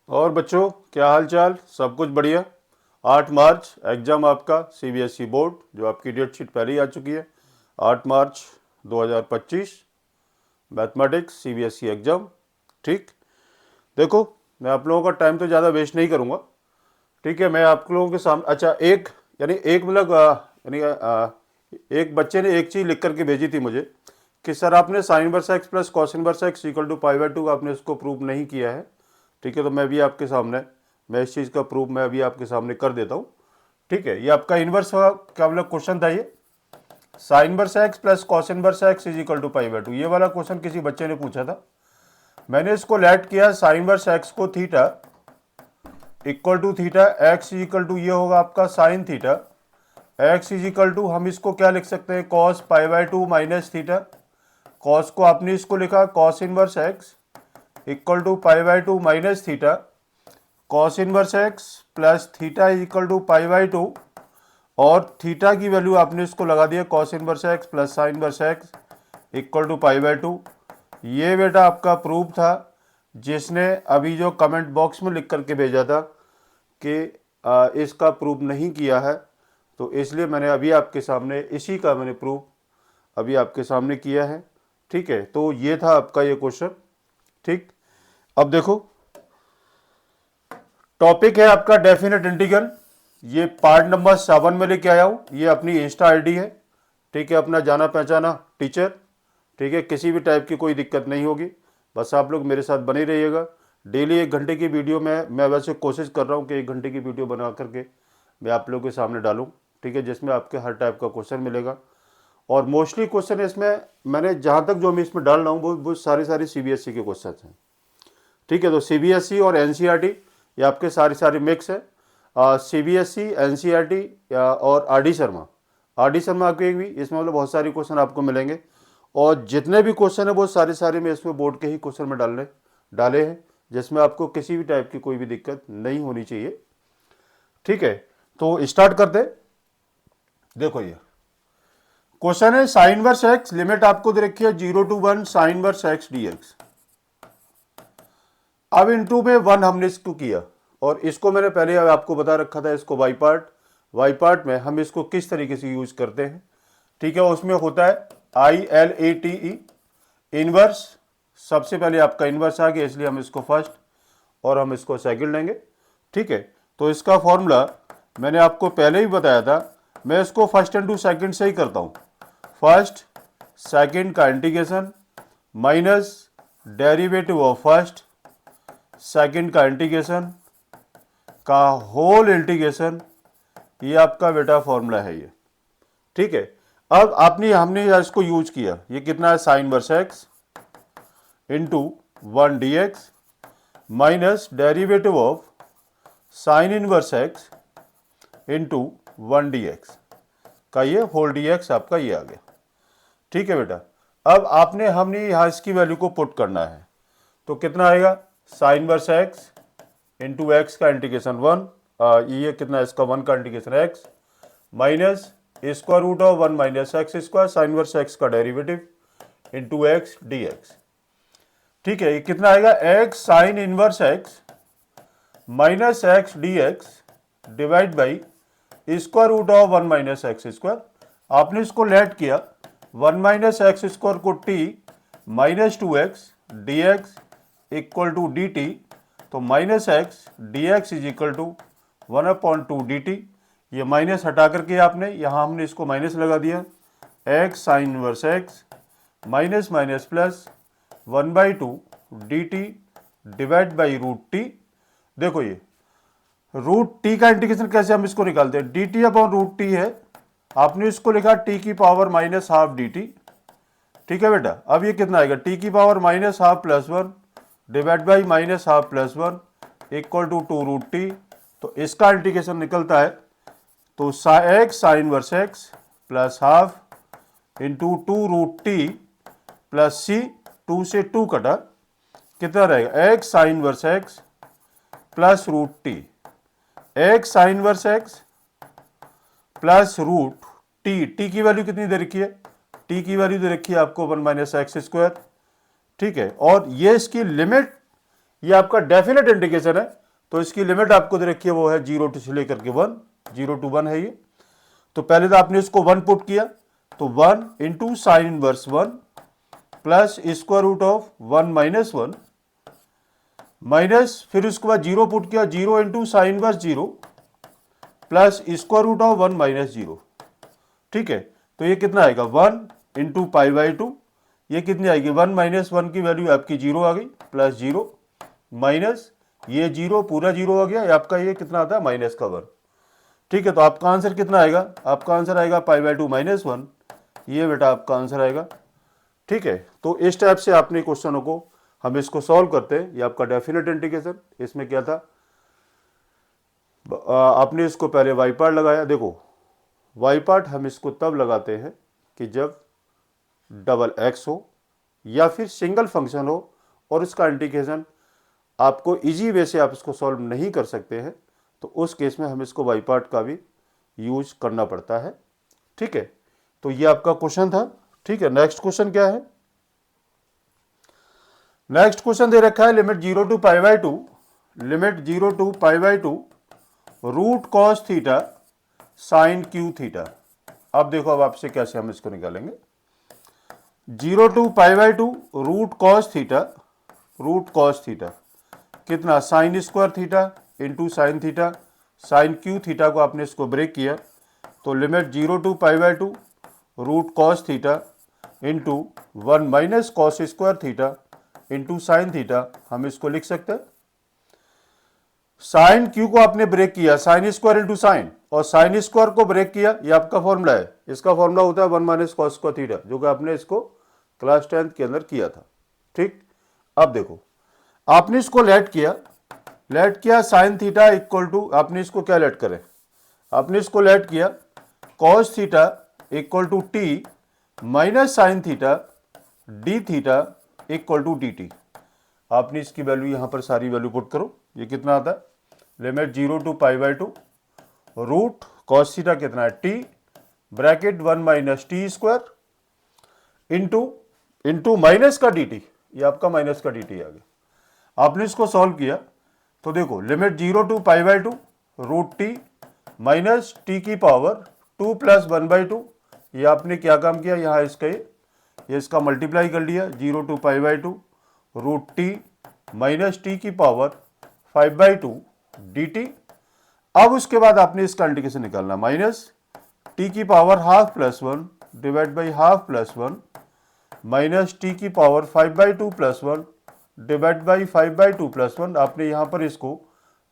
और बच्चों, क्या हाल चाल? सब कुछ बढ़िया। 8 मार्च एग्ज़ाम आपका सीबीएसई बोर्ड, जो आपकी डेट शीट पहले ही आ चुकी है। 8 मार्च 2025 मैथमेटिक्स सीबीएसई एग्ज़ाम। ठीक, देखो, मैं आप लोगों का टाइम तो ज़्यादा वेस्ट नहीं करूँगा। ठीक है, मैं आप लोगों के सामने अच्छा एक यानी एक मतलब एक बच्चे ने एक चीज़ लिख करके भेजी थी मुझे कि सर आपने sine inverse x plus cos inverse x equal to pi by 2 आपने इसको प्रूव नहीं किया है। ठीक है, तो मैं इस चीज़ का प्रूफ मैं अभी आपके सामने कर देता हूँ। ठीक है, ये आपका इनवर्स क्या मतलब क्वेश्चन था ये, sine inverse x plus cos inverse x is equal to pi by 2। ये वाला क्वेश्चन किसी बच्चे ने पूछा था। मैंने इसको लेट किया साइन इनवर्स एक्स को theta equal to theta x is equal to ये होगा आपका sine theta x is equal to हम इसको क्या लिख सकते हैं, cos pi by 2 minus theta. Cos को आपने इसको लिखा cos inverse x equal to pi by 2 minus theta, cos inverse x plus theta is equal to pi by 2, और थीटा की वैल्यू आपने इसको लगा दिया cos inverse x plus sine inverse x equal to pi by 2। ये बेटा आपका proof था, जिसने अभी जो कमेंट बॉक्स में लिख करके भेजा था कि इसका प्रूफ नहीं किया है, तो इसलिए मैंने अभी आपके सामने इसी का मैंने प्रूफ अभी आपके सामने किया है। ठीक है, तो ये था आपका ये क्वेश्चन। ठीक, अब देखो, टॉपिक है आपका डेफिनेट इंटीग्रल। ये पार्ट नंबर 7 में लेके आया हूँ। ये अपनी इंस्टा आईडी है। ठीक है, अपना जाना पहचाना टीचर। ठीक है, किसी भी टाइप की कोई दिक्कत नहीं होगी, बस आप लोग मेरे साथ बने रहिएगा। डेली 1 घंटे की वीडियो मैं वैसे कोशिश कर रहा हूँ कि 1 घंटे की वीडियो बना करके मैं आप लोगों के सामने डालूँ। ठीक है, जिसमें आपके हर टाइप का क्वेश्चन मिलेगा, और मोस्टली क्वेश्चन इसमें मैंने जहाँ तक जो मैं इसमें डाल रहा हूँ वो सारे सीबीएसई के क्वेश्चन हैं। ठीक है, तो सीबीएसई और एनसीईआरटी ये आपके सारे मिक्स है। सीबीएसई, एनसीईआरटी और आर डी शर्मा के भी इसमें मतलब बहुत सारे क्वेश्चन आपको मिलेंगे, और जितने भी क्वेश्चन है वो सारे मैं इसमें बोर्ड के ही क्वेश्चन में डाले हैं, जिसमें आपको किसी भी टाइप की कोई भी दिक्कत नहीं होनी चाहिए। ठीक है, तो स्टार्ट करते। देखो, ये क्वेश्चन है साइन इनवर्स एक्स, लिमिट आपको दे रखी है 0 to 1 sine inverse x dx. अब इनटू में 1 हमने इसको किया, और इसको मैंने पहले आपको बता रखा था, इसको वाई पार्ट में हम इसको किस तरीके से यूज करते हैं। ठीक है, उसमें होता है ILATE इनवर्स। सबसे पहले आपका इनवर्स आ गया, इसलिए हम इसको फर्स्ट और हम इसको सेकंड लेंगे। ठीक है, तो इसका फॉर्मूला मैंने आपको पहले ही बताया था, मैं इसको फर्स्ट इंटू सेकंड से ही करता हूँ। फर्स्ट सेकंड का integration minus derivative of first second का इंटीग्रेशन का होल इंटीग्रेशन, ये आपका बेटा फॉर्मूला है ये। ठीक है, अब हमने इसको यूज किया, ये कितना है, sign inverse x into 1 dx minus derivative of sine inverse x into 1 dx का ये होल dx आपका ये आ गया। ठीक है बेटा, अब हमने यहाँ इसकी वैल्यू को पुट करना है, तो कितना आएगा, sine inverse x into x का इंटीग्रेशन 1, ये कितना है इसका 1 का integration x minus square root of 1 minus x square sine inverse x का derivative into x d x. ठीक है, ये कितना आएगा, x sine inverse x minus x d x divide by square root of 1 minus x square. आपने इसको let किया 1 minus x square को t minus 2x d x equal to d t, तो minus x d x is equal to 1/2 d t. ये minus हटा करके आपने यहाँ हमने इसको माइनस लगा दिया, x sine inverse x minus minus plus 1/2 d T divide by root t. देखो, ये रूट टी का इंटीग्रेशन कैसे हम इसको निकालते हैं, D t upon root t है, आपने इसको लिखा टी की power minus half d t. ठीक है बेटा, अब ये कितना आएगा, टी की power minus half plus 1 divide by minus half plus 1 equal to 2 root t. तो इसका इंटीग्रेशन निकलता है, तो x sine inverse x plus half into 2 root t plus c, 2 से 2 कटा, कितना रहेगा, x sine inverse x plus root t, x sine inverse x plus root t. T की वैल्यू कितनी दे रखी है, टी की वैल्यू दे रखी है आपको 1 माइनस एक्स स्क्वायर। ठीक है, और ये इसकी लिमिट ये आपका डेफिनेट इंटीग्रेशन है, तो इसकी लिमिट आपको दे रखी है वो है 0 से लेकर के 1, 0 to 1 है ये। तो पहले तो आपने इसको 1 पुट किया, तो 1 into sine inverse 1 plus square root of 1 minus 1 minus, फिर उसके बाद 0 पुट किया, 0 into sine inverse 0 plus square root of 1 minus 0। ठीक है, तो ये कितना आएगा 1 इंटू पाई बाई 2, ये कितनी आएगी 1 माइनस 1 की वैल्यू आपकी 0 आ गई, प्लस 0 माइनस ये 0 पूरा 0 आ गया, ये आपका ये कितना आता है माइनस का 1। ठीक है, तो आपका आंसर कितना आएगा, आपका आंसर आएगा पाई बाई 2 माइनस 1, ये बेटा आपका आंसर आएगा। ठीक है, तो इस टाइप से आपने क्वेश्चनों को हम इसको सॉल्व करते हैं। ये आपका डेफिनेट इंटीग्रेशन, इसमें क्या था, आपने इसको पहले वाई पार्ट लगाया। देखो वाई पार्ट हम इसको तब लगाते हैं कि जब डबल एक्स हो या फिर सिंगल फंक्शन हो और इसका इंटीग्रेशन आपको इजी वे से आप इसको सॉल्व नहीं कर सकते हैं, तो उस केस में हम इसको वाई पार्ट का भी यूज करना पड़ता है। ठीक है, तो ये आपका क्वेश्चन था। ठीक है, नेक्स्ट क्वेश्चन क्या है, नेक्स्ट क्वेश्चन दे रखा है limit 0 to pi by 2, limit 0 to pi by 2 root cos theta sine cube theta. अब देखो अब आपसे कैसे हम इसको निकालेंगे, 0 to pi by 2 root cos theta, root cos theta कितना sine square theta into sine theta, sine cube theta को आपने इसको ब्रेक किया, तो limit 0 to pi by 2 root cos theta into 1 minus cos square theta into sine theta, हम इसको लिख सकते हैं। साइन क्यू को आपने ब्रेक किया, साइन स्क्वायर इंटू साइन, और साइन स्क्वायर को ब्रेक किया, ये आपका फॉर्मूला है, इसका फॉर्मूला होता है 1 माइनस कॉस स्क्वायर थीटा, जो कि आपने इसको क्लास 10th के अंदर किया था। ठीक, अब देखो आपने इसको लेट किया साइन थीटा इक्वल टू, आपने इसको क्या लेट करें, आपने इसको लेट किया cos theta equal to t minus sine theta D theta equal to d t. आपने इसकी वैल्यू यहां पर सारी वैल्यू पुट करो, ये कितना आता है, limit 0 to pi by 2 root cos theta कितना है t bracket 1 minus t square into minus का डी टी, ये आपका माइनस का डी टी आ गया। आपने इसको सॉल्व किया तो देखो limit 0 to pi by 2 root t minus t की पावर 2 प्लस 1 बाई 2, ये आपने क्या काम किया, यहाँ ये इसका मल्टीप्लाई कर लिया, 0 to pi by 2 root t minus t की पावर 5 बाई 2 डी टी। अब उसके बाद आपने इसका इंटीग्रेशन निकालना, माइनस टी की power half plus 1 divide by half plus 1 minus t की power 5 by 2 plus 1 divide by 5 by 2 plus 1। आपने यहाँ पर इसको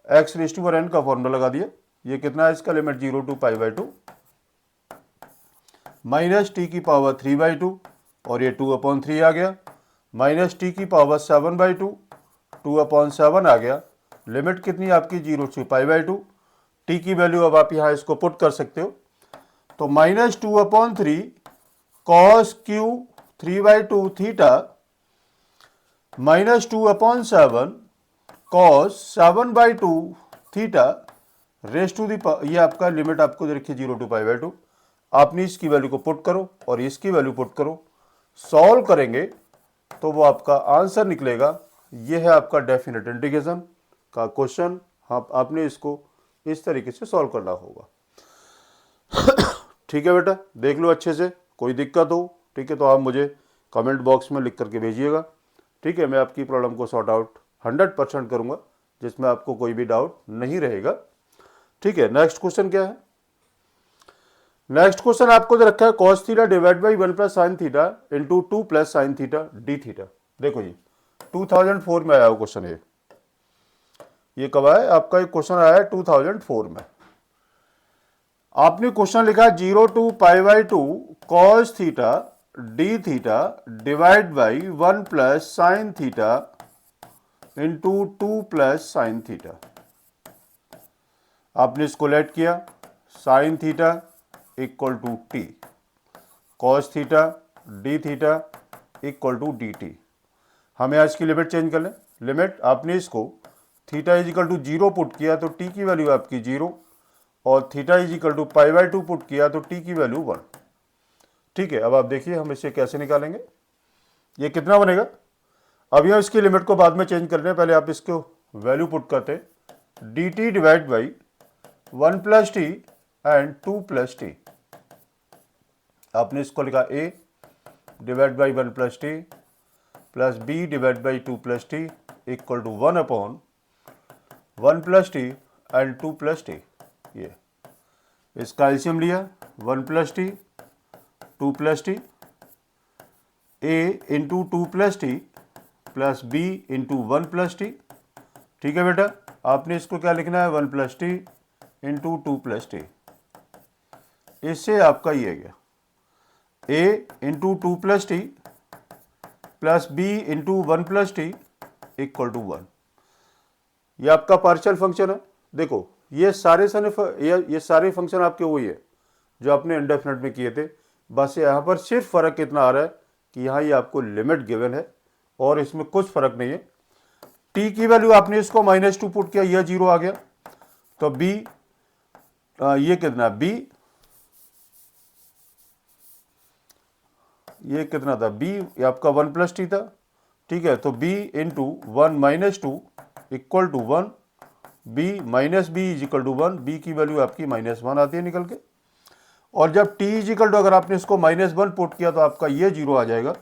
x raise to power n का फॉर्मूला लगा दिया, ये कितना है इसका, limit 0 to pi by 2 minus t की पावर 3 बाई 2 और ये 2/3 आ गया, माइनस टी की पावर 7 बाई 2 2/7 आ गया। लिमिट कितनी आपकी 0 से पाई बाई 2, टी की वैल्यू अब आप यहाँ इसको पुट कर सकते हो, तो minus 2/3 cos q 3 by 2 theta minus 2/7 cos 7 by 2 theta raise to the, ये आपका लिमिट आपको दे रखी है 0 टू पाई बाई 2। आपने इसकी वैल्यू को पुट करो और इसकी वैल्यू पुट करो, सॉल्व करेंगे तो वो आपका आंसर निकलेगा। ये है आपका डेफिनेट इंटीग्रेशन का क्वेश्चन, आपने इसको इस तरीके से सॉल्व करना होगा। ठीक है बेटा, देख लो अच्छे से, कोई दिक्कत हो ठीक है तो आप मुझे कमेंट बॉक्स में लिख करके भेजिएगा। ठीक है, मैं आपकी प्रॉब्लम को सॉर्ट आउट 100% करूंगा, जिसमें आपको कोई भी डाउट नहीं रहेगा। ठीक है, नेक्स्ट क्वेश्चन क्या है, नेक्स्ट क्वेश्चन आपको दे रखा है cos theta divide by 1 plus sine theta into 2 plus sine theta D theta. देखो ये 2004 में आया हुआ क्वेश्चन है, ये कब आया आपका, एक क्वेश्चन आया है 2004 में। आपने क्वेश्चन लिखा 0 to pi by 2 cos theta D theta divide by 1 plus sine theta into 2 plus sine theta. आपने इसको लेट किया, sine theta equal to t, cos theta D theta equal to d t. हमें आज की limit change कर लें, limit आपने इसको theta is equal to 0 put किया तो टी की वैल्यू आपकी 0, और theta is equal to pi by 2 put किया तो टी की वैल्यू 1। ठीक है, अब आप देखिए हम इसे कैसे निकालेंगे, ये कितना बनेगा, अब यह इसकी लिमिट को बाद में चेंज करने पहले आप इसको वैल्यू पुट करते हैं D T divide by 1 plus T and 2 plus T. आपने इसको लिखा A divide by 1 plus T plus B divide by 2 plus T equal to 1 upon 1 plus T and 2 plus T. ये इसका एलसीएम लिया 1 plus T 2 plus T, A into 2 plus T plus B into 1 plus T. ठीक है बेटा, आपने इसको क्या लिखना है 1 plus T into 2 plus T. इससे आपका ये गया A into 2 plus T plus B into 1 plus T equal to 1। ये आपका पार्शियल फंक्शन है। देखो ये सारे सारे फंक्शन आपके वही है जो आपने इंडेफिनिट में किए थे, बस यहाँ पर सिर्फ फर्क कितना आ रहा है कि यहाँ ये आपको लिमिट गिवन है और इसमें कुछ फर्क नहीं है। टी की वैल्यू आपने इसको -2 पुट किया, यह 0 आ गया, तो बी ये कितना बी, ये कितना था बी, ये आपका 1 प्लस टी था। ठीक है, तो b into 1 minus 2 equal to 1, b minus b is equal to 1, b की वैल्यू आपकी -1 आती है निकल के। और जब टी इज इक्वल टू अगर आपने इसको -1 पुट किया तो आपका ये 0 आ जाएगा,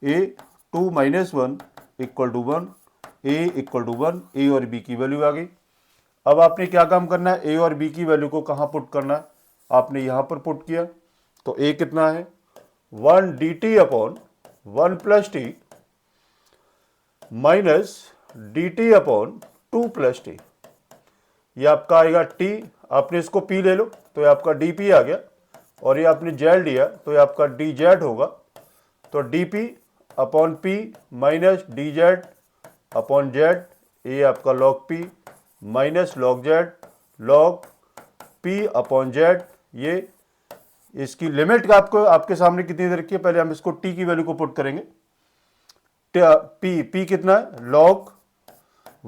a 2 minus 1 equal to 1, a equal to 1, a और बी की वैल्यू आ गई। अब आपने क्या काम करना है, ए और बी की वैल्यू को कहाँ पुट करना है, आपने यहाँ पर पुट किया, तो ए कितना है 1 D t upon 1 plus T minus D t upon 2 plus T. ये आपका आएगा टी, आपने इसको पी ले लो तो ये आपका डी पी आ गया, और ये आपने जेड लिया तो ये आपका डी जेड होगा, तो D P upon P minus D Z upon Z, ये आपका log P minus log Z log P upon Z. ये इसकी लिमिट आपको आपके सामने कितनी दे रखी है, पहले हम इसको टी की वैल्यू को पुट करेंगे। पी कितना है log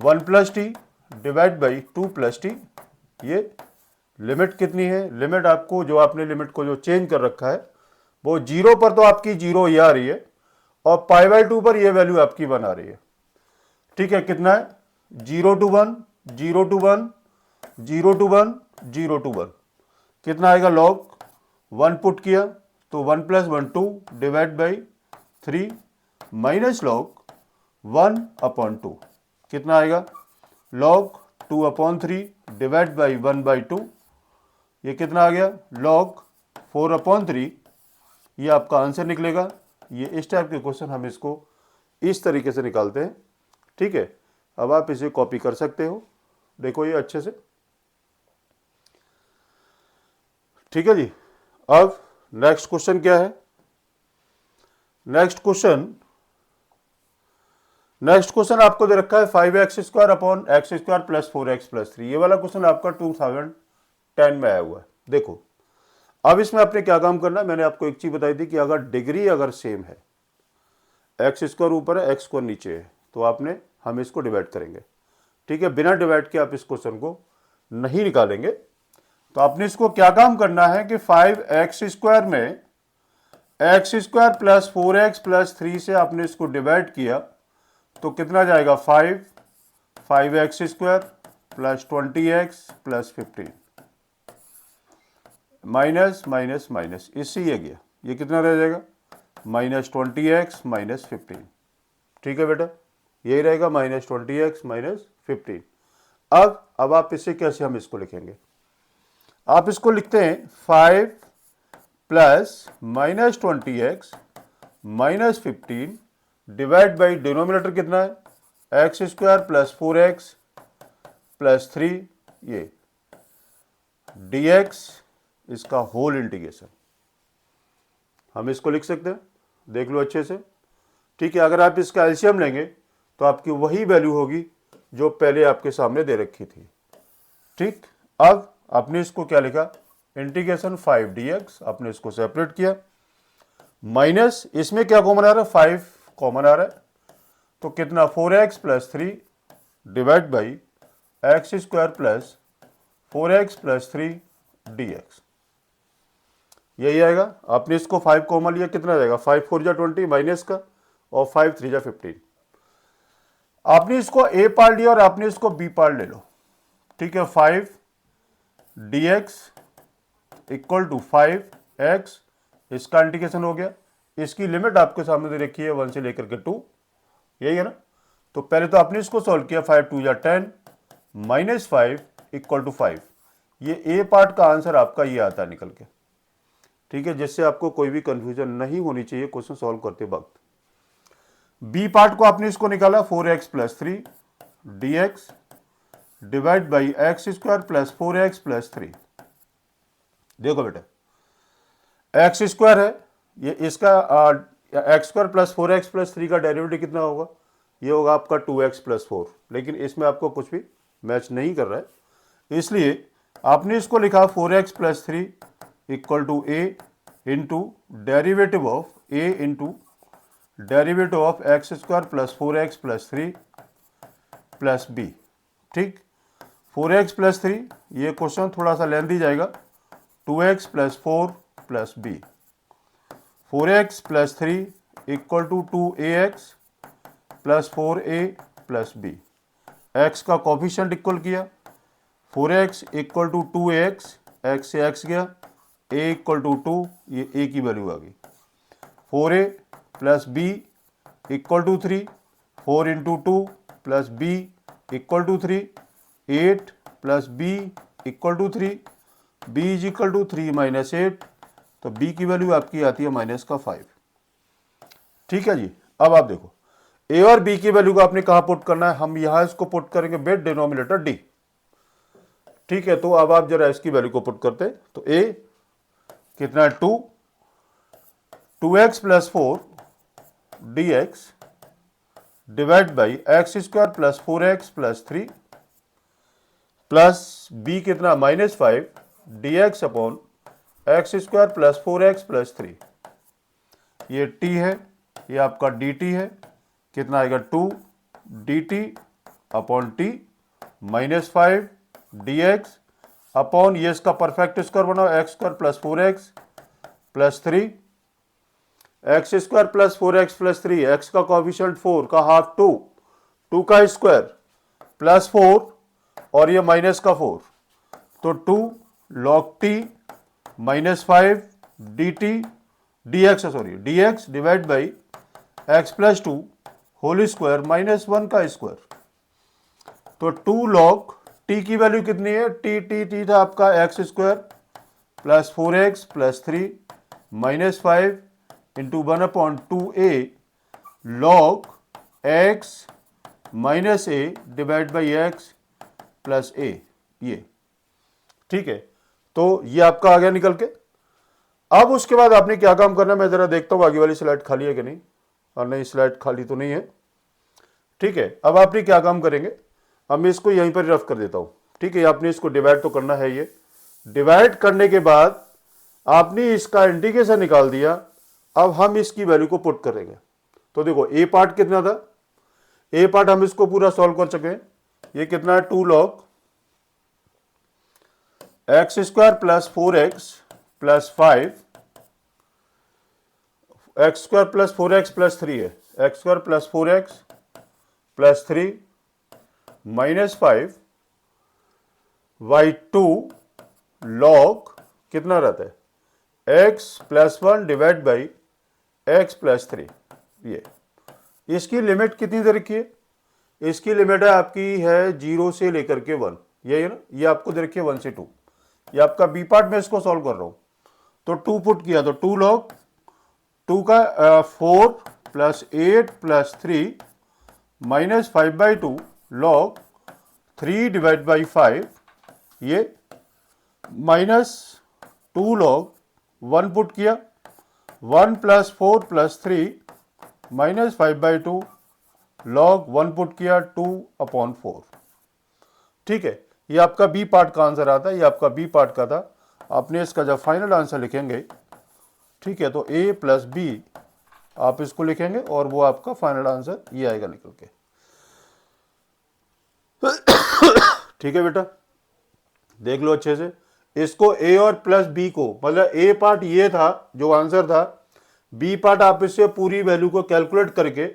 1 plus T divide by 2 plus T. ये लिमिट कितनी है, लिमिट आपको जो आपने लिमिट को जो चेंज कर रखा है वो 0 पर तो आपकी 0 ये आ रही है, और π/2 पर ये वैल्यू आपकी 1 आ रही है। ठीक है, कितना है 0 to 1 0 to 1 0 to 1 0 to 1, कितना आएगा लॉग 1 पुट किया तो 1 plus 1 2 divide by 3 minus log 1 upon 2, कितना आएगा log 2 upon 3 divide by 1 by 2, ये कितना आ गया लॉग 4 अपॉन 3। ये आपका आंसर निकलेगा। ये इस टाइप के क्वेश्चन हम इसको इस तरीके से निकालते हैं। ठीक है, अब आप इसे कॉपी कर सकते हो, देखो ये अच्छे से। ठीक है जी, अब नेक्स्ट क्वेश्चन क्या है, नेक्स्ट क्वेश्चन आपको दे रखा है 5x square upon x square plus 4x plus 3। ये वाला क्वेश्चन आपका 2010 में आया हुआ है। देखो अब इसमें आपने क्या काम करना है, मैंने आपको एक चीज बताई थी कि अगर डिग्री अगर सेम है, एक्स स्क्वायर ऊपर है एक्स स्क्वायर नीचे है, तो हम इसको डिवाइड करेंगे। ठीक है, बिना डिवाइड के आप इस क्वेश्चन को नहीं निकालेंगे। तो आपने इसको क्या काम करना है कि 5x स्क्वायर में x square plus 4x plus 3 से आपने इसको डिवाइड किया तो कितना जाएगा 5x square plus 20x plus 15 minus minus minus, इससे ये गया, ये कितना रह जाएगा -20x माइनस 15। ठीक है बेटा, यही रहेगा -20x माइनस 15। अब आप इससे कैसे हम इसको लिखेंगे, आप इसको लिखते हैं 5 plus -20x minus 15 divide by denominator कितना है X square plus 4x plus 3, ये dx इसका होल इंटीग्रेशन हम इसको लिख सकते हैं, देख लो अच्छे से। ठीक है, अगर आप इसका एलसीएम लेंगे तो आपकी वही वैल्यू होगी जो पहले आपके सामने दे रखी थी। ठीक, अब आपने इसको क्या लिखा इंटीग्रेशन 5 dx, आपने इसको सेपरेट किया, माइनस इसमें क्या कॉमन आ रहा है 5 कॉमन आ रहा है, तो कितना 4x plus 3 divide by X square plus 4x plus 3 dx, यही आएगा। आपने इसको 5 कॉमन लिया, कितना जाएगा 5 4 जा 20 माइनस का और 5 3 जा 15, आपने इसको ए पार्ट लिया और आपने इसको बी पार्ट ले लो, ठीक है। 5 dx इक्वल टू 5x, इसका इंटीग्रेशन हो गया। इसकी लिमिट आपके सामने दे रखी है 1 से लेकर के 2, यही है ना। तो पहले तो आपने इसको सॉल्व किया, 5 2 या 10 -5 इक्वल टू 5। ये ए पार्ट का आंसर आपका ये आता है निकल के, ठीक है, जिससे आपको कोई भी कंफ्यूजन नहीं होनी चाहिए क्वेश्चन सॉल्व करते वक्त। बी पार्ट को आपने इसको निकाला 4x plus 3 dx divide by X square plus 4x plus 3। देखो बेटा एक्स स्क्वायर है, ये इसका x square plus 4x plus 3 का डेरिवेटिव कितना होगा, ये होगा आपका 2x प्लस 4। लेकिन इसमें आपको कुछ भी मैच नहीं कर रहा है, इसलिए आपने इसको लिखा 4x plus 3 equal to a into derivative of a into derivative of x square plus 4x plus 3 plus b. ठीक, 4x प्लस 3, ये क्वेश्चन थोड़ा सा लेंथी जाएगा, 2x plus 4 plus b. 4x plus 3 equal to 2ax plus 4a plus b. x का coefficient equal किया, 4x equal to 2ax, x से x गया, a equal to 2, ये a की वैल्यू आ गई। 4a plus b equal to 3, 4 into 2 plus b equal to 3, 8 plus b equal to 3, b is equal to 3 minus 8, तो b की value आपकी आती है माइनस का 5। ठीक है जी। अब आप देखो a और b की वैल्यू को आपने कहाँ पुट करना है, हम यहां इसको पुट करेंगे बेट डिनोमिनेटर d। ठीक है, तो अब आप जरा इसकी वैल्यू को पुट करते हैं, तो a कितना है 2x plus 4 dx divide by X square plus 4x plus 3 plus b कितना -5 dx upon x square plus 4x plus 3। ये t है, ये आपका dt है, कितना आएगा 2 dt upon t -5 dx upon ये इसका परफेक्ट स्क्वायर बनाओ, x square plus 4x plus 3, x square plus 4x plus 3, x का कोएफिशिएंट 4 का हाफ 2, 2 का स्क्वायर प्लस 4 और ये माइनस का 4, तो 2 log t -5 dt dx dx divide by x plus 2 whole square -1 का स्क्वायर, तो 2 log t की वैल्यू कितनी है, t था आपका x square plus 4x plus 3 -5 into 1/2a log x minus a divide by x plus a, ये ठीक है। तो ये आपका आ गया निकल के। अब उसके बाद आपने क्या काम करना है, मैं जरा देखता हूं आगे वाली स्लाइड खाली है कि नहीं, और नहीं स्लाइड खाली तो नहीं है। ठीक है, अब आपने क्या काम करेंगे, अब मैं इसको यहीं पर रफ कर देता हूं। ठीक है, आपने इसको डिवाइड तो करना है, ये डिवाइड करने के बाद आपने इसका इंटीग्रेशन निकाल दिया। अब हम इसकी वैल्यू को पुट करेंगे, तो देखो ए पार्ट कितना था, ए पार्ट हम इसको पूरा सॉल्व कर चुके हैं। ये कितना है 2 log x square plus 4x plus 5, x square plus 4x plus 3 है, X square plus 4x plus 3 -5 by 2 log कितना रहता है x plus 1 divide by x plus 3। ये इसकी लिमिट कितनी दे रखी है, इसकी लिमिट है आपकी है 0 से लेकर के 1, ये है ना, ये आपको दे रखी है 1 से 2। ये आपका बी पार्ट में इसको सॉल्व कर रहा हूं, तो 2 पुट किया, तो 2 log 2 का 4 plus 8 plus 3 -5 by 2 log 3 divide by 5, ये -2 log 1 पुट किया, 1 plus 4 plus 3 -5 by 2 log 1 put किया 2/4। ठीक है, ये आपका बी पार्ट का आंसर आता है, ये आपका बी पार्ट का था। आपने इसका जब फाइनल आंसर लिखेंगे, ठीक है, तो ए प्लस बी आप इसको लिखेंगे और वो आपका फाइनल आंसर ये आएगा निकल के। ठीक है बेटा, देख लो अच्छे से इसको, ए और प्लस बी को, मतलब ए पार्ट ये था जो आंसर था, बी पार्ट आप इससे पूरी वैल्यू को कैलकुलेट करके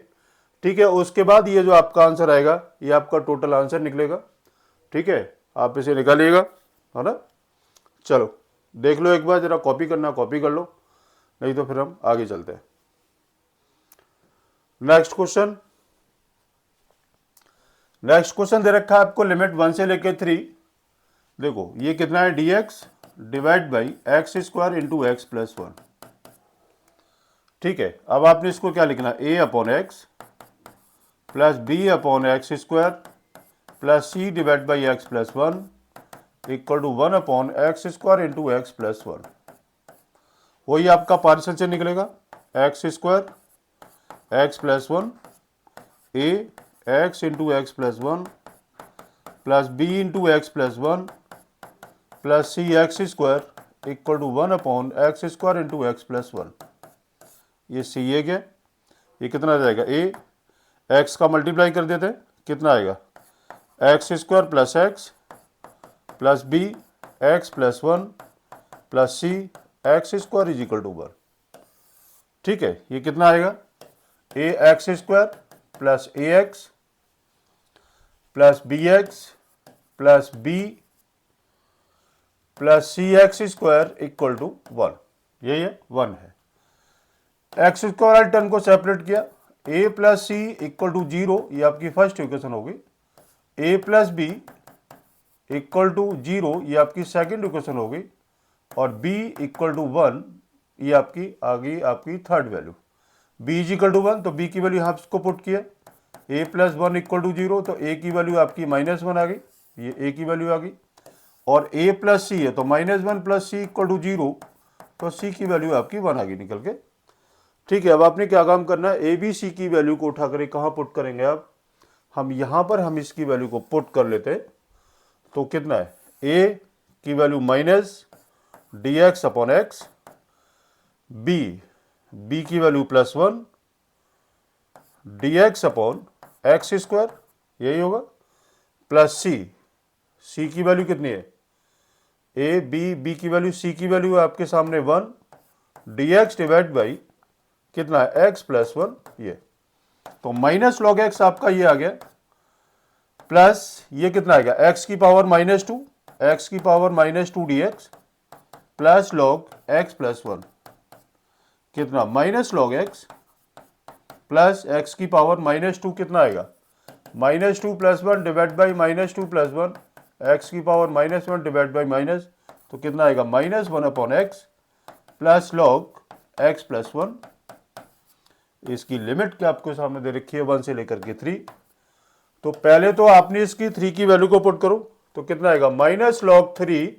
ठीक है, उसके बाद ये जो आपका आंसर आएगा ये आपका टोटल आंसर निकलेगा। ठीक है, आप इसे निकालिएगा, है ना। चलो देख लो एक बार, जरा कॉपी करना कॉपी कर लो, नहीं तो फिर हम आगे चलते हैं। नेक्स्ट क्वेश्चन, नेक्स्ट क्वेश्चन दे रखा है आपको लिमिट 1 से लेके 3। देखो ये कितना है, dx divide by X square into x plus 1। ठीक है, अब आपने इसको क्या लिखना है, a upon x plus b upon x square plus c divide by x plus 1 equal to 1 upon x square into x plus 1। वही आपका पार्शियल से निकलेगा, x square x plus 1 a x into x plus 1 plus B into x plus 1 plus C x square equal to 1 upon x square into x plus 1। ये सी ए क्या, ये कितना आ जाएगा, ए x का मल्टीप्लाई कर देते हैं, कितना आएगा, X square plus B X plus 1 plus C x square is equal to 1। ठीक है, ये कितना आएगा, A X square plus A X plus B X plus B plus C x square equal to 1। यही है, 1 है। एक्स स्क्वायर वाले term को सेपरेट किया, A plus C equal to 0, ये आपकी फर्स्ट इक्वेशन होगी। A plus B equal to 0, ये आपकी सेकंड इक्वेशन होगी। और b इक्वल टू 1, ये आपकी आ गई आपकी third value. b is equal to 1, तो b की वैल्यू यहाँ को पुट किया, a प्लस 1 इक्वल टू 0, तो a की वैल्यू आपकी -1 आ गई, ये a की वैल्यू आ गई। और a प्लस सी है तो -1 प्लस सी इक्वल टू 0, तो c की वैल्यू आपकी 1 आ गई निकल के। ठीक है, अब आपने क्या काम करना है, ए बी सी की वैल्यू को उठाकर कहाँ पुट करेंगे आप, हम यहाँ पर हम इसकी वैल्यू को पुट कर लेते हैं। तो कितना है, a की value minus D X upon X, B की value +1 D X upon x square, यही होगा, प्लस सी की वैल्यू कितनी है, ए बी की वैल्यू, सी की वैल्यू है आपके सामने 1 डी एक्स डिवाइड बाई कितना है, एक्स प्लस 1। ये तो माइनस लॉग एक्स आपका ये आ गया, प्लस ये कितना आएगा, एक्स की पावर -2, एक्स की power -2 D x plus log x plus 1, कितना minus log x plus x की पावर -2 कितना आएगा, -2 plus 1 divide by -2 plus 1, x की पावर -1 डिवाइड बाई माइनस, तो कितना आएगा, -1 upon x plus log x plus 1। इसकी लिमिट क्या आपको सामने दे रखी है, 1 से लेकर के 3। तो पहले तो आपने इसकी 3 की वैल्यू को पुट करो, तो कितना आएगा, -log3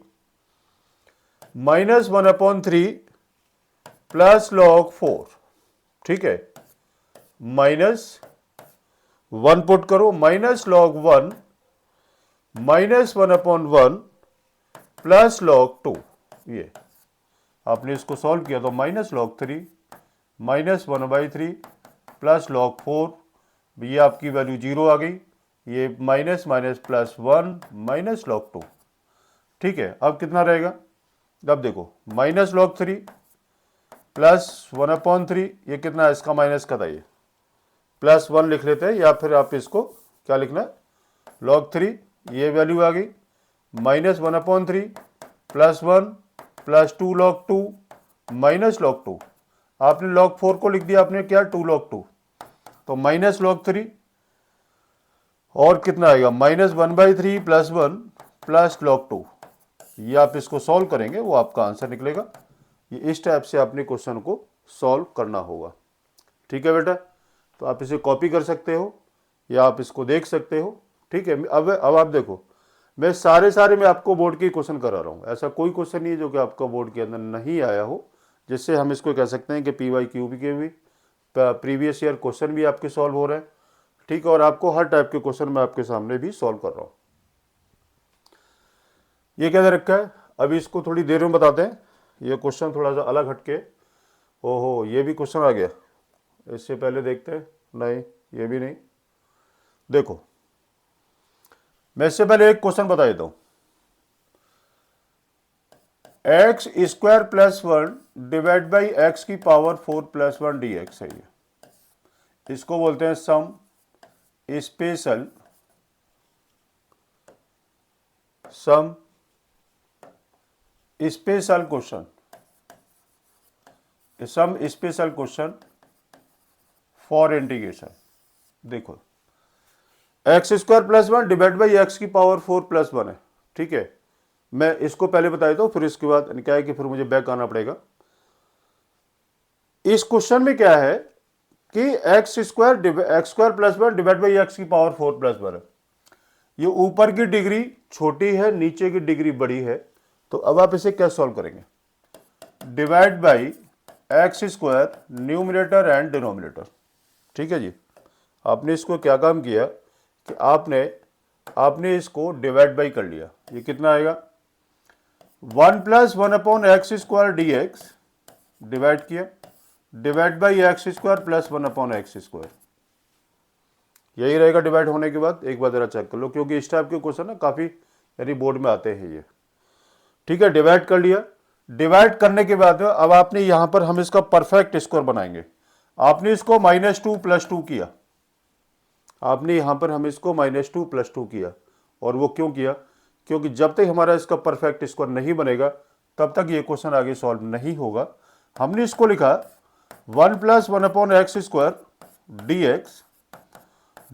-1/3 प्लस log 4। ठीक है, -1 पुट करो, -log 1 -1/1 प्लस log 2। ये आपने इसको सॉल्व किया तो -log3 -1/3 प्लस log 4, ये आपकी वैल्यू 0 आ गई, ये minus minus plus 1 minus log 2। ठीक है, अब कितना रहेगा, अब देखो -log3 प्लस 1/3, ये कितना है, इसका माइनस बताइए, +1 लिख लेते हैं, या फिर आप इसको क्या लिखना है, log 3, ये वैल्यू आ गई, -1/3 plus 1 plus 2 log 2 minus log 2। आपने log 4 को लिख दिया, आपने क्या 2 log 2, तो -log 3 और कितना आएगा, -1/3 प्लस 1 प्लस log 2। ये आप इसको सॉल्व करेंगे, वो आपका आंसर निकलेगा। ये इस टाइप से आपने क्वेश्चन को सॉल्व करना होगा। ठीक है बेटा, तो आप इसे कॉपी कर सकते हो या आप इसको देख सकते हो। ठीक है, अब आप देखो, मैं सारे मैं आपको बोर्ड के क्वेश्चन करा रहा हूँ, ऐसा कोई क्वेश्चन नहीं है जो कि आपका बोर्ड के अंदर नहीं आया हो, जिससे हम इसको कह सकते हैं कि PYQ के भी प्रीवियस ईयर क्वेश्चन भी आपके सॉल्व हो रहे हैं। ठीक है, और आपको हर टाइप के क्वेश्चन मैं आपके सामने भी सॉल्व कर रहा हूँ। ये क्या दे रखा है, अभी इसको थोड़ी देर में बताते हैं। ये क्वेश्चन थोड़ा सा अलग हटके, ओहो ये भी क्वेश्चन आ गया, इससे पहले देखते हैं, नहीं ये भी नहीं। देखो मैं इससे पहले एक क्वेश्चन बता देता हूं, X square plus 1 divide by X की पावर 4 प्लस 1 डी एक्स है। इसको बोलते हैं some special question, some special question for integration. देखो X square plus one divide by X की पावर 4 प्लस वन है, ठीक है। मैं इसको पहले बता देता हूं, फिर इसके बाद क्या है कि फिर मुझे बैक आना पड़ेगा। इस क्वेश्चन में क्या है कि x square plus one divide by X की पावर 4 प्लस वन है। ये ऊपर की डिग्री छोटी है, नीचे की डिग्री बड़ी है, तो अब आप इसे क्या सॉल्व करेंगे? Divide by X square numerator and denominator, ठीक है जी। आपने इसको क्या काम किया कि आपने इसको डिवाइड बाई कर लिया। ये कितना आएगा? 1 plus 1 upon x square D x divide किया, divide by X square plus 1 upon x square. यही रहेगा डिवाइड होने के बाद। एक बार जरा चेक कर लो, क्योंकि इस टाइप के क्वेश्चन ना काफी यानी बोर्ड में आते हैं ये, ठीक है। डिवाइड कर लिया, डिवाइड करने के बाद अब आपने यहां पर हम इसका परफेक्ट स्क्वायर बनाएंगे। आपने इसको -2 + 2 किया, आपने यहां पर हम इसको -2 + 2 किया। और वो क्यों किया? क्योंकि जब तक हमारा इसका परफेक्ट स्क्वायर नहीं बनेगा तब तक ये क्वेश्चन आगे सॉल्व नहीं होगा। हमने इसको लिखा 1 plus 1 upon x square D x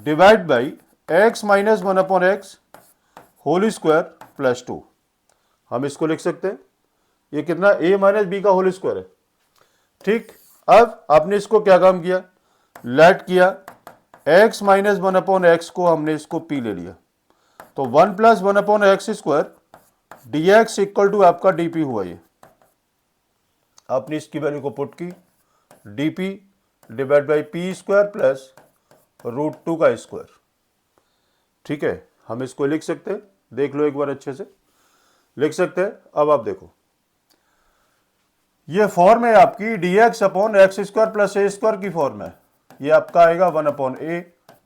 divide by x minus 1 upon x whole square plus 2। हम इसको लिख सकते हैं, ये कितना a माइनस बी का होल स्क्वायर है, ठीक। अब आपने इसको क्या काम किया? लेट किया, x माइनस 1 अपॉन एक्स को हमने इसको p ले लिया, तो 1 plus 1 upon x square D x equal to आपका dp हुआ। ये आपने इसकी वैल्यू को पुट की, dp divide by P square plus √2 का स्क्वायर, ठीक है। हम इसको लिख सकते हैं, देख लो एक बार अच्छे से लिख सकते हैं। अब आप देखो ये फॉर्म है आपकी dx upon x square plus A square की फॉर्म है। ये आपका आएगा 1 upon A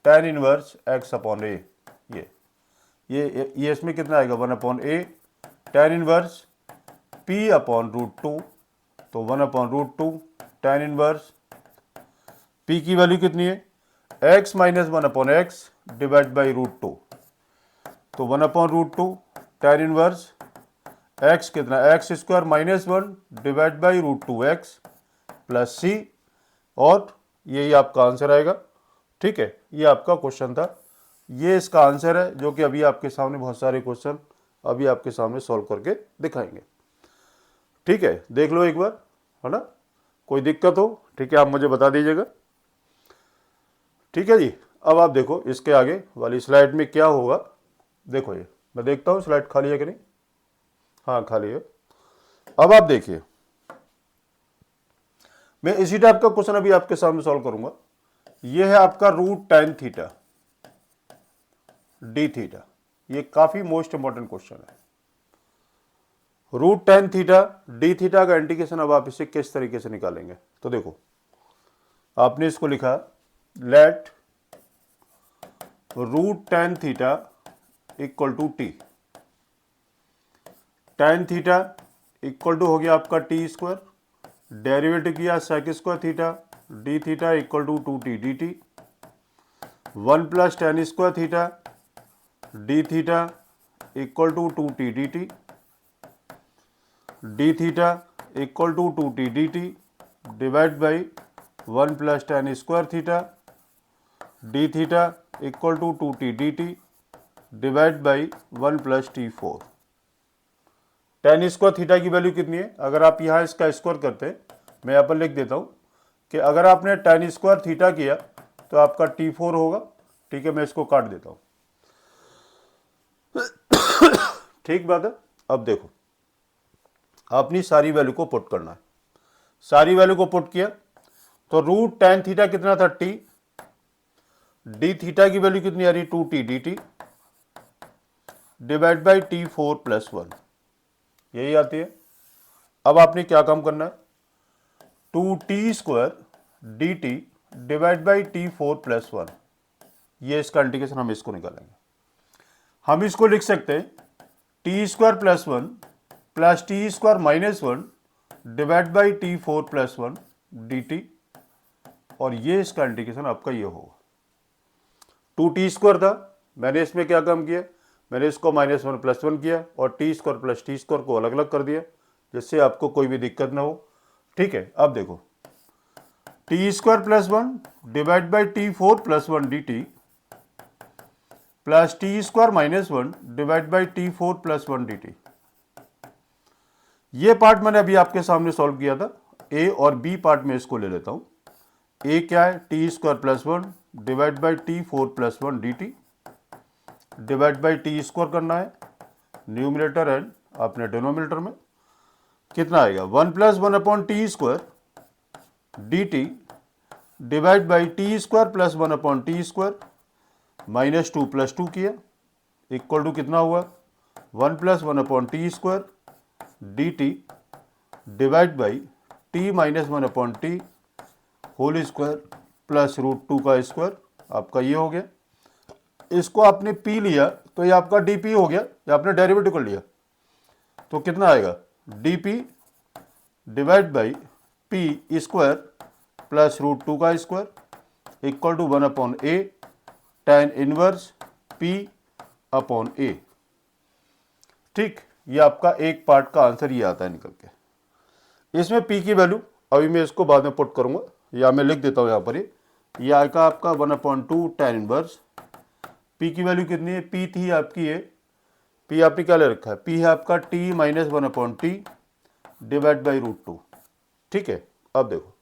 tan inverse x upon A. ये इसमें कितना आएगा? 1 upon A tan inverse p upon √2, तो 1 अपॉन √2 tan इनवर्स p की वैल्यू कितनी है? x minus 1 upon X divide by √2, तो 1 अपॉन √2 tan इनवर्स x कितना? X square minus 1 divide by √2x plus c, और यही आपका आंसर आएगा, ठीक है। ये आपका क्वेश्चन था, ये इसका आंसर है, जो कि अभी आपके सामने बहुत सारे क्वेश्चन अभी आपके सामने सॉल्व करके दिखाएंगे, ठीक है। देख लो एक बार, है ना। कोई दिक्कत हो, ठीक है, आप मुझे बता दीजिएगा, ठीक है जी। अब आप देखो इसके आगे वाली स्लाइड में क्या होगा। देखो ये मैं देखता हूँ स्लाइड खाली है कि नहीं। हाँ खाली है। अब आप देखिए, मैं इसी टाइप का क्वेश्चन अभी आपके सामने सॉल्व करूंगा। यह है आपका √tan थीटा डी थीटा। ये काफी मोस्ट इंपॉर्टेंट क्वेश्चन है। √tan थीटा डी थीटा का इंटीग्रेशन अब आप इसे किस तरीके से निकालेंगे? तो देखो आपने इसको लिखा, let √tan theta equal to t. tan theta equal to हो गया आपका टी स्क्वायर, डेरिवेटिव किया sec square theta D theta equal to 2t dt, 1 plus tan square theta D theta equal to 2t dt, d theta equal to 2t dt divide by 1 plus tan square theta D theta equal to 2t dt divide by 1 plus t4। tan square theta की value कितनी है? अगर आप यहाँ इसका square करते हैं, मैं यहाँ पर लिख देता हूँ कि अगर आपने tan स्क्वायर थीटा किया तो आपका t4 होगा, ठीक है। मैं इसको काट देता हूँ, ठीक बात है। अब देखो आपने सारी वैल्यू को पुट करना है। सारी वैल्यू को पुट किया तो √tan थीटा कितना था? t, डी थीटा की वैल्यू कितनी आ रही? 2t dt divide by t4 plus 1, यही आती है। अब आपने क्या काम करना है? 2t square dt divide by t4 plus 1, ये इसका इंटीग्रेशन हम इसको निकालेंगे। हम इसको लिख सकते हैं t square plus 1 plus t square minus 1 divide by t4 plus 1 dt और ये इसका इंटीग्रेशन आपका ये होगा। 2t² था, मैंने इसमें क्या काम किया, मैंने इसको -1 + 1 किया और t² + t² को अलग अलग कर दिया, जिससे आपको कोई भी दिक्कत ना हो। ठीक है, अब देखो t² + 1 divide by t4 + 1 dt plus t² - 1 divide by t4 + 1 dt। ये पार्ट मैंने अभी आपके सामने सॉल्व किया था। a और b पार्ट में इसको ले लेता हूं। a क्या है, t² + 1 divide by t4 + 1 dt divide by t² करना है न्यूमरेटर एंड अपने डिनोमिनेटर में। कितना आएगा, 1 + 1/t² dt divide by t² + 1/t² -2 + 2 किया इक्वल टू कितना हुआ, 1 + 1/t² dt divide by t - 1/t whole square plus √2 का स्क्वायर। आपका ये हो गया। इसको आपने p लिया तो ये आपका dp हो गया, ये आपने डेरिवेटिव कर लिया तो कितना आएगा, dp divide by p² plus √2 का square equal to 1/a tan inverse p/a। ठीक, ये आपका एक पार्ट का आंसर ये आता है निकल के। इसमें p की वैल्यू अभी मैं इसको बाद में पुट करूंगा, या मैं लिख देता हूं यहाँ पर, ये आएगा आपका 1/2 tan इनवर्स। p की वैल्यू कितनी है, p थी आपकी ये, p आपने क्या ले रखा है, p है आपका t - 1/t डिवाइड बाई √2। ठीक है, अब देखो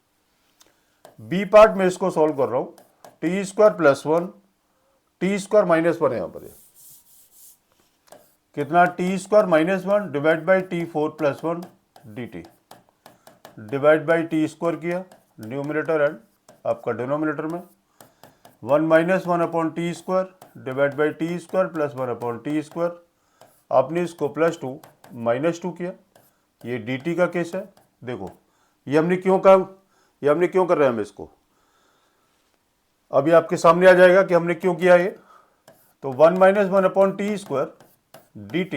b पार्ट में इसको सॉल्व कर रहा हूं, t² + 1 t² - 1 है यहाँ पर, कितना t² - 1 divide by t4 + 1 dt divide by t² किया न्यूमरेटर एंड आपका डिनोमिनेटर में। 1 - 1/t² divide by t² + 1/t²। आपने इसको +2 -2 किया, ये dt का केस है। देखो ये हमने क्यों कहा, ये हमने क्यों कर रहे हैं हम इसको, अभी आपके सामने आ जाएगा कि हमने क्यों किया ये। तो 1 - 1/t² dt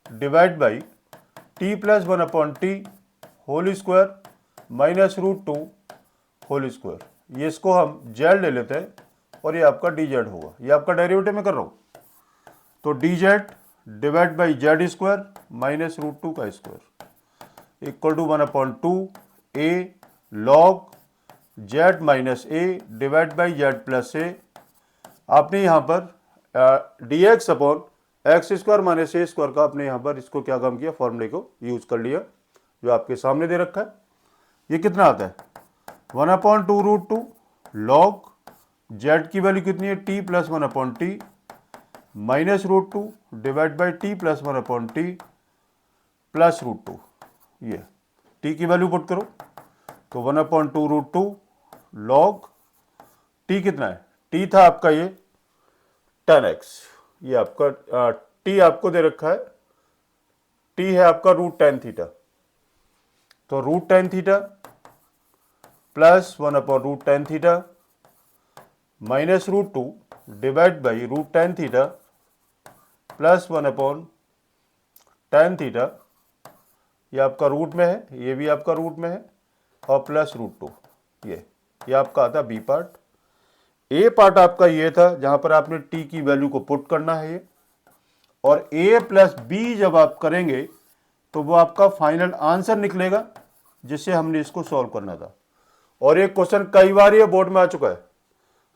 divide by t + 1/t whole square minus √2 whole square. ये इसको हम z ले लेते हैं और ये आपका dz होगा, ये आपका डेरिवेटिव में कर रहा हूं। तो dz divide by z² minus √2 का square equal to 1/2 a log z - a divide by z + a। आपने यहाँ पर dx/x² - a² का आपने यहाँ पर इसको क्या काम किया, फॉर्मूले को यूज कर लिया जो आपके सामने दे रखा है। ये कितना आता है, 1/2 √2 log z की वैल्यू कितनी है, t + 1/t minus √2 divide by t + 1/t plus √2। ये t की वैल्यू पुट करो तो 1/2 √2 log t कितना है, t था आपका ये tan x, ये आपका t आपको दे रखा है, t है आपका √tan थीटा। तो √tan theta plus 1/√tan theta minus √2 divide by √tan theta plus 1/tan theta. ये आपका रूट में है, ये भी आपका रूट में है और प्लस √2। ये आपका आता बी पार्ट। ए पार्ट आपका ये था जहां पर आपने टी की वैल्यू को पुट करना है ये, और ए प्लस बी जब आप करेंगे तो वो आपका फाइनल आंसर निकलेगा जिससे हमने इसको सॉल्व करना था। और एक क्वेश्चन कई बार ये बोर्ड में आ चुका है,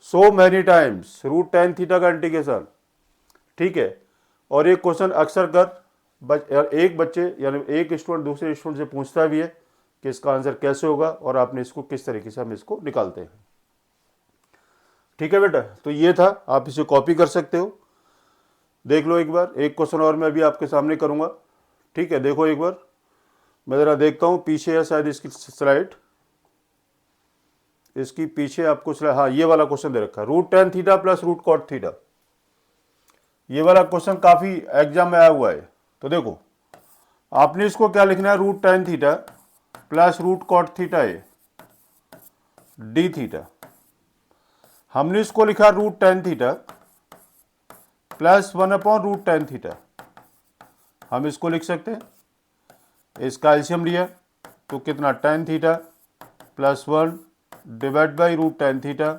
so many times √tan theta का इंटीग्रेशन। ठीक है, और एक क्वेश्चन अक्सर कर एक बच्चे यानी एक स्टूडेंट दूसरे स्टूडेंट से पूछता भी है कि इसका आंसर कैसे होगा और आपने इसको किस तरीके से हम इसको निकालते हैं। ठीक है बेटा, तो ये था, आप इसे कॉपी कर सकते हो, देख लो एक बार। एक क्वेश्चन और मैं भी आपके सामने करूंगा। ठीक है, देखो एक बार, मैं जरा देखता हूं पीछे है शायद इसकी स्लाइड, इसकी पीछे आपको स्लाइड, हाँ ये वाला क्वेश्चन दे रखा है, √tan theta plus √cot theta. ये वाला क्वेश्चन काफी एग्जाम में आया हुआ है। तो देखो आपने इसको क्या लिखना है, √tan theta plus √cot theta A D theta. हमने इसको लिखा √tan theta plus 1/√tan theta. हम इसको लिख सकते हैं, इसका एलसीएम लिया तो कितना tan theta plus 1 divide by root tan theta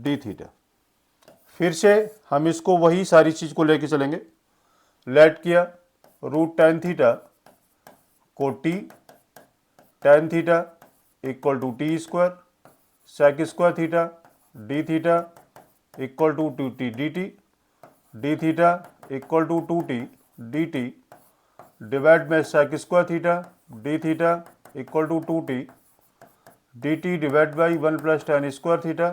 D theta. फिर से हम इसको वही सारी चीज़ को लेके चलेंगे। लेट किया रूट टेन थीटा को T tan theta equal to T square sec square theta D theta equal to two T D T D theta equal to two T D T divide में sec square theta D theta equal to two T D T divide by one plus tan square theta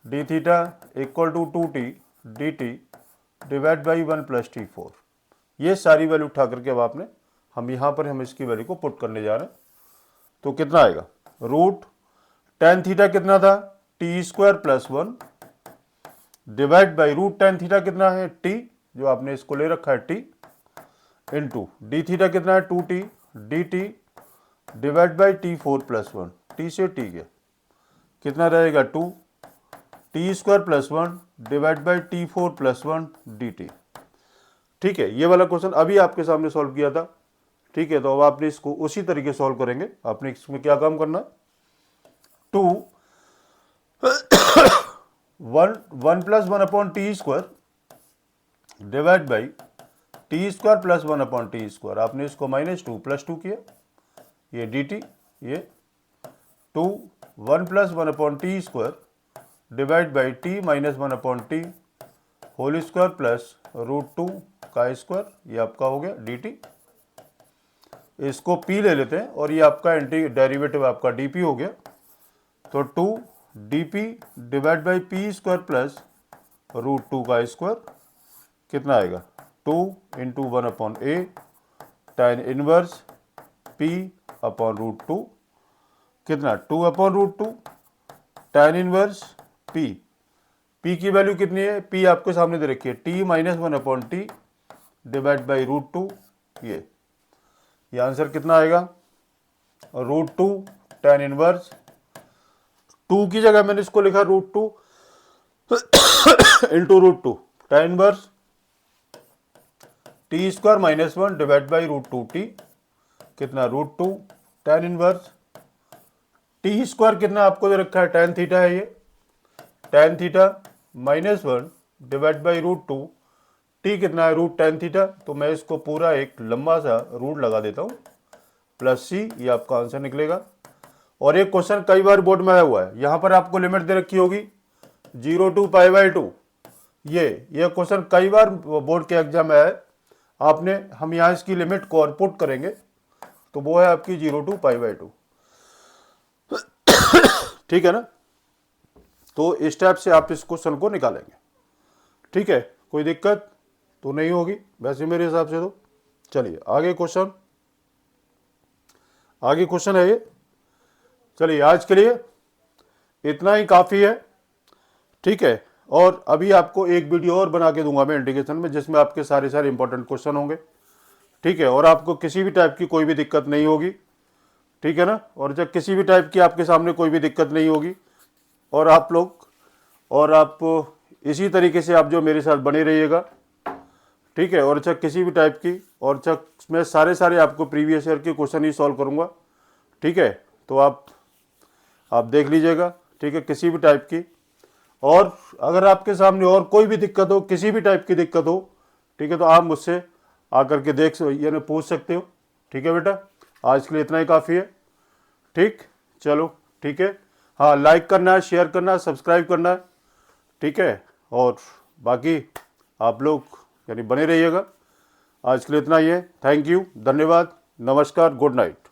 D theta equal to two T D T divide by one plus T four. ये सारी value उठा करके अब आपने हम यहाँ पर हम इसकी वैल्यू को पुट करने जा रहे हैं। तो कितना आएगा, रूट टेन थीटा कितना था t square plus one divide by root tan theta कितना है टी, जो आपने इसको ले रखा है टी, इंटू डी थीटा कितना है two T D T divide by t four plus one. T से टी गया कितना रहेगा two T square plus one divide by t four plus one d t. ठीक है, ये वाला क्वेश्चन अभी आपके सामने सॉल्व किया था। ठीक है, तो अब आपने इसको उसी तरीके सॉल्व करेंगे। आपने इसमें क्या काम करना, two one plus one upon t square divide by t square plus one upon t square. आपने इसको माइनस टू प्लस टू किया, ये डी टी, ये two one plus one upon t square divide by t minus one upon t whole square plus root two का square, ये आपका हो गया डी टी। इसको पी ले लेते हैं और ये आपका एंटी डेरिवेटिव आपका डी पी हो गया। तो two D P divide by P square plus root two का स्क्वायर कितना आएगा, two into one upon A tan inverse P upon root two, कितना two upon root two tan inverse P. P की value कितनी है, P आपके सामने दे रखी है T minus one upon T divide by root two. ये आंसर कितना आएगा, root two tan inverse, two की जगह मैंने इसको लिखा root two into root two tan inverse T square minus one divide by root two T, कितना root two tan inverse T square कितना आपको दे रखा है tan थीटा है, ये tan theta minus one divide by root two, T कितना है root tan theta. तो मैं इसको पूरा एक लंबा सा रूट लगा देता हूँ प्लस सी, ये आपका आंसर निकलेगा। और एक क्वेश्चन कई बार बोर्ड में आया हुआ है, यहाँ पर आपको लिमिट दे रखी होगी 0 टू पाई बाई टू। ये क्वेश्चन कई बार बोर्ड के एग्जाम में आया है, आपने हम यहाँ इसकी लिमिट को और पुट करेंगे तो वो है आपकी 0 टू पाई बाई टू। ठीक है ना, तो इस टाइप से आप इस क्वेश्चन को निकालेंगे। ठीक है, कोई दिक्कत तो नहीं होगी वैसे मेरे हिसाब से। तो चलिए आगे क्वेश्चन है ये। चलिए आज के लिए इतना ही काफ़ी है। ठीक है, और अभी आपको एक वीडियो और बना के दूंगा मैं इंटीग्रेशन में, जिसमें आपके सारे इंपॉर्टेंट क्वेश्चन होंगे। ठीक है, और आपको किसी भी टाइप की कोई भी दिक्कत नहीं होगी। ठीक है ना, और जब किसी भी टाइप की आपके सामने कोई भी दिक्कत नहीं होगी और आप इसी तरीके से आप जो मेरे साथ बने रहिएगा। ठीक है, और अच्छा किसी भी टाइप की, और अच्छा मैं सारे आपको प्रीवियस ईयर के क्वेश्चन ही सॉल्व करूँगा। ठीक है, तो आप देख लीजिएगा। ठीक है, किसी भी टाइप की, और अगर आपके सामने और कोई भी दिक्कत हो, किसी भी टाइप की दिक्कत हो, ठीक है, तो आप मुझसे आकर के यानी पूछ सकते हो। ठीक है बेटा, आज के लिए इतना ही काफ़ी है। ठीक, चलो ठीक है, हाँ लाइक करना है, शेयर करना है, सब्सक्राइब करना है। ठीक है, और बाकी आप लोग यानी बने रहिएगा। आज के लिए इतना ही है। थैंक यू, धन्यवाद, नमस्कार, गुड नाइट।